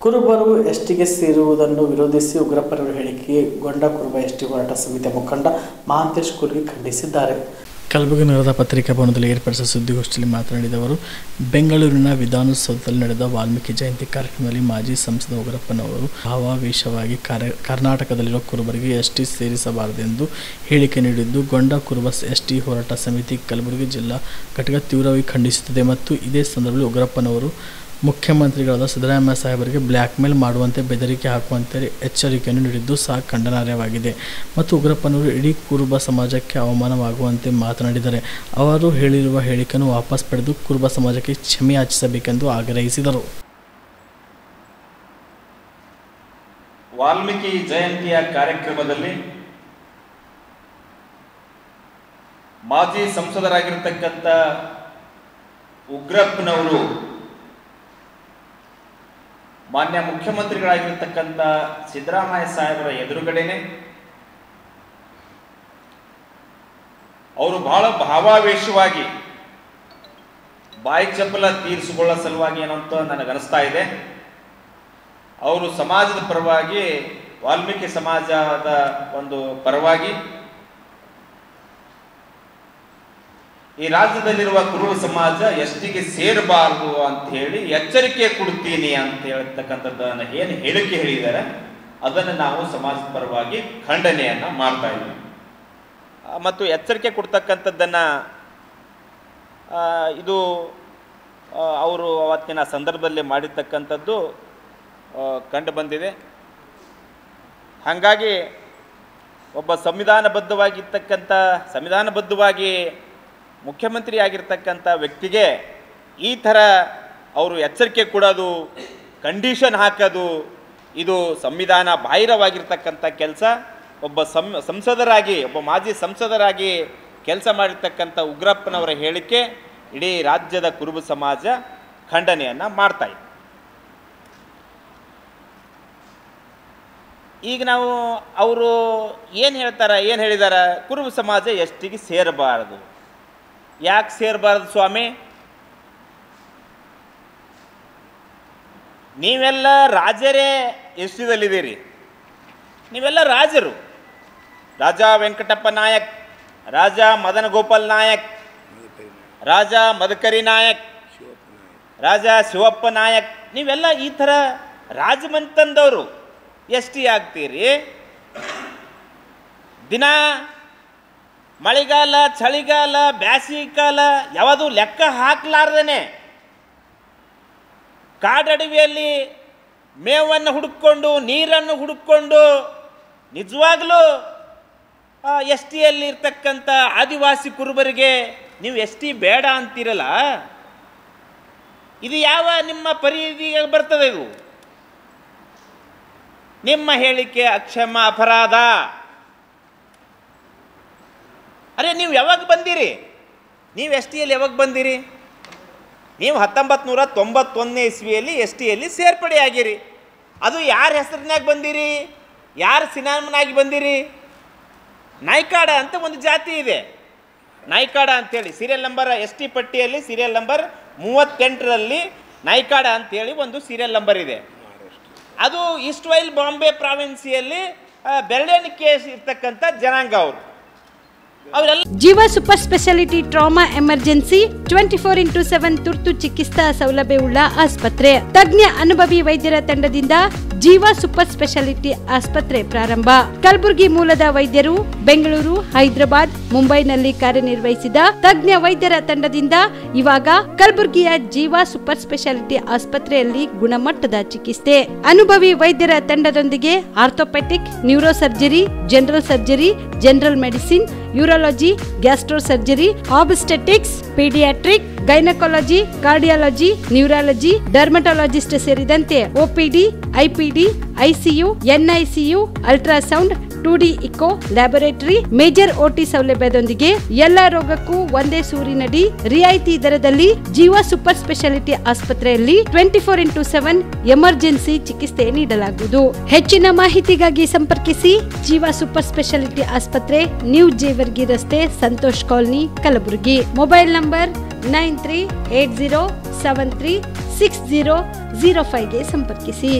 ಕುರುಬರು ಎಸ್ಟಿಗೆ ಸೇರುವುದನ್ನು ವಿರೋಧಿಸಿ ಉಗ್ರಪ್ಪನವರ ಹೇಳಿಕೆಗೆ ಗೊಂಡ ಕುರುಬ ಎಸ್ಟಿ ಹೋರಾಟ ಸಮಿತಿಯ ಮುಖಂಡ ಮಹಾಂತೇಶ್ ಕುರ್ಗಿ ಖಂಡಿಸಿದ್ದಾರೆ. ಕಲಬುರಗಿ ನಗರದ ಪತ್ರಿಕಾ ಭವನದಲ್ಲಿ ಏರ್ಪಡಿಸಿದ ಸುದ್ದಿಗೋಷ್ಠಿಯಲ್ಲಿ ಮಾತನಾಡಿದ ಅವರು, ಬೆಂಗಳೂರಿನ ವಿಧಾನಸೌಧದಲ್ಲಿ ನಡೆದ ವಾಲ್ಮೀಕಿ ಜಯಂತಿ ಕಾರ್ಯಕ್ರಮದಲ್ಲಿ ಮಾಜಿ ಸಂಸದ ಉಗ್ರಪ್ಪನವರು ಭಾವಾವೇಶವಾಗಿ ಕರ್ನಾಟಕದಲ್ಲಿರುವ ಕುರುಬರಿಗೆ ಎಸ್ಟಿ ಸೇರಿಸಬಾರದೆಂದು ಹೇಳಿಕೆ ನೀಡಿದ್ದು, ಗೊಂಡ ಕುರುಬ ಎಸ್ಟಿ ಹೋರಾಟ ಸಮಿತಿ ಕಲಬುರಗಿ ಜಿಲ್ಲಾ ಘಟಕ ತೀವ್ರವಾಗಿ ಖಂಡಿಸುತ್ತದೆ ಮತ್ತು ಇದೇ ಸಂದರ್ಭದಲ್ಲಿ ಉಗ್ರಪ್ಪನವರು ಮುಖ್ಯಮಂತ್ರಿಗಳಾದ ಸಿದ್ದರಾಮಯ್ಯ ಸಾಹೇಬರಿಗೆ ಬ್ಲ್ಯಾಕ್ ಮೇಲ್ ಮಾಡುವಂತೆ ಬೆದರಿಕೆ ಹಾಕುವಂತೆ ಎಚ್ಚರಿಕೆಯನ್ನು ನೀಡಿದ್ದು ಸಹ ಖಂಡನಾರ್ಹವಾಗಿದೆ ಮತ್ತು ಉಗ್ರಪ್ಪನವರು ಇಡೀ ಕುರುಬ ಸಮಾಜಕ್ಕೆ ಅವಮಾನವಾಗುವಂತೆ ಮಾತನಾಡಿದ್ದಾರೆ. ಅವರು ಹೇಳಿರುವ ಹೇಳಿಕೆಯನ್ನು ವಾಪಸ್ ಪಡೆದು ಕುರುಬ ಸಮಾಜಕ್ಕೆ ಕ್ಷಮೆ ಯಾಚಿಸಬೇಕೆಂದು ಆಗ್ರಹಿಸಿದರು. ವಾಲ್ಮೀಕಿ ಜಯಂತಿಯ ಕಾರ್ಯಕ್ರಮದಲ್ಲಿ ಮಾಜಿ ಸಂಸದರಾಗಿರ್ತಕ್ಕಂಥ ಉಗ್ರಪ್ಪನವರು ಮಾನ್ಯ ಮುಖ್ಯಮಂತ್ರಿಗಳಾಗಿರ್ತಕ್ಕಂಥ ಸಿದ್ದರಾಮಯ್ಯ ಸಾಹೇಬರ ಎದುರುಗಡೆನೆ ಅವರು ಬಹಳ ಭಾವಾವೇಶವಾಗಿ ಬಾಯಿ ಚಪ್ಪಲ ತೀರಿಸಿಕೊಳ್ಳೋ ಸಲುವಾಗಿ ಏನಂತ ನನಗನ್ನಿಸ್ತಾ ಇದೆ. ಅವರು ಸಮಾಜದ ಪರವಾಗಿ, ವಾಲ್ಮೀಕಿ ಸಮಾಜದ ಒಂದು ಪರವಾಗಿ ಈ ರಾಜ್ಯದಲ್ಲಿರುವ ಕುರುಬ ಸಮಾಜ ಎಸ್ಟಿಗೆ ಸೇರಬಾರದು ಅಂತ ಹೇಳಿ ಎಚ್ಚರಿಕೆ ಕೊಡ್ತೀನಿ ಅಂತ ಹೇಳ್ತಕ್ಕಂಥದ್ದನ್ನು ಏನು ಹೇಳಿಕೆ ಹೇಳಿದ್ದಾರೆ ಅದನ್ನು ನಾವು ಸಮಾಜದ ಪರವಾಗಿ ಖಂಡನೆಯನ್ನ ಮಾಡ್ತಾ ಇದ್ದೀವಿ. ಮತ್ತು ಎಚ್ಚರಿಕೆ ಕೊಡ್ತಕ್ಕಂಥದ್ದನ್ನು ಇದು ಅವರು ಅವತ್ತಿನ ಸಂದರ್ಭದಲ್ಲಿ ಮಾಡಿರ್ತಕ್ಕಂಥದ್ದು ಕಂಡು ಬಂದಿದೆ. ಹಾಗಾಗಿ ಒಬ್ಬ ಸಂವಿಧಾನಬದ್ಧವಾಗಿ ಮುಖ್ಯಮಂತ್ರಿ ಆಗಿರ್ತಕ್ಕಂಥ ವ್ಯಕ್ತಿಗೆ ಈ ಥರ ಅವರು ಎಚ್ಚರಿಕೆ ಕೊಡೋದು, ಕಂಡೀಷನ್ ಹಾಕೋದು, ಇದು ಸಂವಿಧಾನ ಬಾಹಿರವಾಗಿರ್ತಕ್ಕಂಥ ಕೆಲಸ. ಒಬ್ಬ ಮಾಜಿ ಸಂಸದರಾಗಿ ಕೆಲಸ ಮಾಡಿರ್ತಕ್ಕಂಥ ಉಗ್ರಪ್ಪನವರ ಹೇಳಿಕೆ ಇಡೀ ರಾಜ್ಯದ ಕುರುಬ ಸಮಾಜ ಖಂಡನೆಯನ್ನು ಮಾಡ್ತಾ ಇದೆ. ಈಗ ನಾವು ಅವರು ಏನು ಹೇಳಿದಾರ, ಕುರುಬ ಸಮಾಜ ಎಸ್ಟಿಗೆ ಸೇರಬಾರದು. ಯಾಕೆ ಸೇರಬಾರದು ಸ್ವಾಮಿ? ನೀವೆಲ್ಲ ರಾಜರೇ ಎಸ್ಟಿದಲ್ಲಿದ್ದೀರಿ. ನೀವೆಲ್ಲ ರಾಜರು. ರಾಜ ವೆಂಕಟಪ್ಪ ನಾಯಕ್, ರಾಜ ಮದನ ಗೋಪಾಲ್ ನಾಯಕ್, ರಾಜ ಮದಕರಿ ನಾಯಕ್, ರಾಜ ಶಿವಪ್ಪ ನಾಯಕ್, ನೀವೆಲ್ಲ ಈ ಥರ ರಾಜಮಂತಂದವರು ಎಸ್ಟಿ ಆಗ್ತೀರಿ. ದಿನ ಮಳೆಗಾಲ, ಚಳಿಗಾಲ, ಬ್ಯಾಸಿಗೆ ಕಾಲ ಯಾವುದು ಲೆಕ್ಕ ಹಾಕಲಾರ್ದೇ ಕಾಡಡವಿಯಲ್ಲಿ ಮೇವನ್ನು ಹುಡುಕೊಂಡು, ನೀರನ್ನು ಹುಡುಕೊಂಡು, ನಿಜವಾಗಲೂ ಎಸ್ಟಿಯಲ್ಲಿ ಇರ್ತಕ್ಕಂಥ ಆದಿವಾಸಿ ಕುರುಬರಿಗೆ ನೀವು ಎಸ್ಟಿ ಬೇಡ ಅಂತೀರಲ್ಲ, ಇದು ಯಾವ ನಿಮ್ಮ ಪರಿಧಿಗೆ ಬರ್ತದೆ? ಇದು ನಿಮ್ಮ ಹೇಳಿಕೆ ಅಕ್ಷಮ ಅಪರಾಧ. ಅರೆ, ನೀವು ಯಾವಾಗ ಬಂದಿರಿ? ನೀವು ಎಸ್ಟಿಯಲ್ಲಿ ಯಾವಾಗ ಬಂದಿರಿ? ನೀವು 1991 ಇಸ್ವಿಯಲ್ಲಿ ಎಸ್ಟಿಯಲ್ಲಿ ಸೇರ್ಪಡೆ ಆಗಿರಿ. ಅದು ಯಾರ ಹೆಸರಿನಾಗ ಬಂದಿರಿ? ಯಾರ ಸಿನಾಮನಾಗಿ ಬಂದಿರಿ? ನಾಯ್ಕಾಡ ಅಂತ ಒಂದು ಜಾತಿ ಇದೆ, ನಾಯ್ಕಾಡ ಅಂಥೇಳಿ ಸೀರಿಯಲ್ ನಂಬರ್ ಎಸ್ಟಿ ಪಟ್ಟಿಯಲ್ಲಿ ಸೀರಿಯಲ್ ನಂಬರ್ 38ರಲ್ಲಿ ನಾಯ್ಕಾಡ ಅಂಥೇಳಿ ಒಂದು ಸೀರಿಯಲ್ ನಂಬರ್ ಇದೆ. ಅದು ಈಸ್ಟ್ ವೈಲ್ ಬಾಂಬೆ ಪ್ರಾವಿನ್ಸಿಯಲ್ಲಿ ಬೆರಳೆಣಿಕೆ ಇರ್ತಕ್ಕಂಥ ಜನಾಂಗ ಅವರು. ಜೀವ super speciality trauma emergency 24x7 ತುರ್ತು ಚಿಕಿತ್ಸಾ ಸೌಲಭ್ಯವುಳ್ಳ ಆಸ್ಪತ್ರೆ. ತಜ್ಞ ಅನುಭವಿ ವೈದ್ಯರ ತಂಡದಿಂದ ಜೀವ ಸೂಪರ್ ಸ್ಪೆಷಾಲಿಟಿ ಆಸ್ಪತ್ರೆ ಪ್ರಾರಂಭ. ಕಲಬುರಗಿ ಮೂಲದ ವೈದ್ಯರು ಬೆಂಗಳೂರು, ಹೈದರಾಬಾದ್, ಮುಂಬೈನಲ್ಲಿ ಕಾರ್ಯನಿರ್ವಹಿಸಿದ ತಜ್ಞ ವೈದ್ಯರ ತಂಡದಿಂದ ಇವಾಗ ಕಲಬುರಗಿಯ ಜೀವ ಸೂಪರ್ ಸ್ಪೆಷಾಲಿಟಿ ಆಸ್ಪತ್ರೆಯಲ್ಲಿ ಗುಣಮಟ್ಟದ ಚಿಕಿತ್ಸೆ. ಅನುಭವಿ ವೈದ್ಯರ ತಂಡದೊಂದಿಗೆ orthopaedic, neuro surgery, general surgery, general medicine, urology, gastro surgery, obstetrics, paediatric, gynaecology, cardiology, neurology, dermatologist ಸೇರಿದಂತೆ OPD, IPD, ICU, NICU, ultrasound, 2D echo, laboratory, major OT ಸೌಲಭ್ಯದೊಂದಿಗೆ ಎಲ್ಲ ರೋಗಕ್ಕೂ ಒಂದೇ ಸೂರಿನಡಿ ರಿಯಾಯಿತಿ ದರದಲ್ಲಿ ಜೀವ ಸೂಪರ್ ಸ್ಪೆಷಾಲಿಟಿ ಆಸ್ಪತ್ರೆಯಲ್ಲಿ 24x7 ಎಮರ್ಜೆನ್ಸಿ ಚಿಕಿತ್ಸೆ ನೀಡಲಾಗುವುದು. ಹೆಚ್ಚಿನ ಮಾಹಿತಿಗಾಗಿ ಸಂಪರ್ಕಿಸಿ ಜೀವ ಸೂಪರ್ ಸ್ಪೆಷಾಲಿಟಿ ಆಸ್ಪತ್ರೆ, ನ್ಯೂ ಜೇವರ್ಗಿ ರಸ್ತೆ, Santosh colony, Kalaburagi. Mobile number 9380736005ಗೆ ಸಂಪರ್ಕಿಸಿ.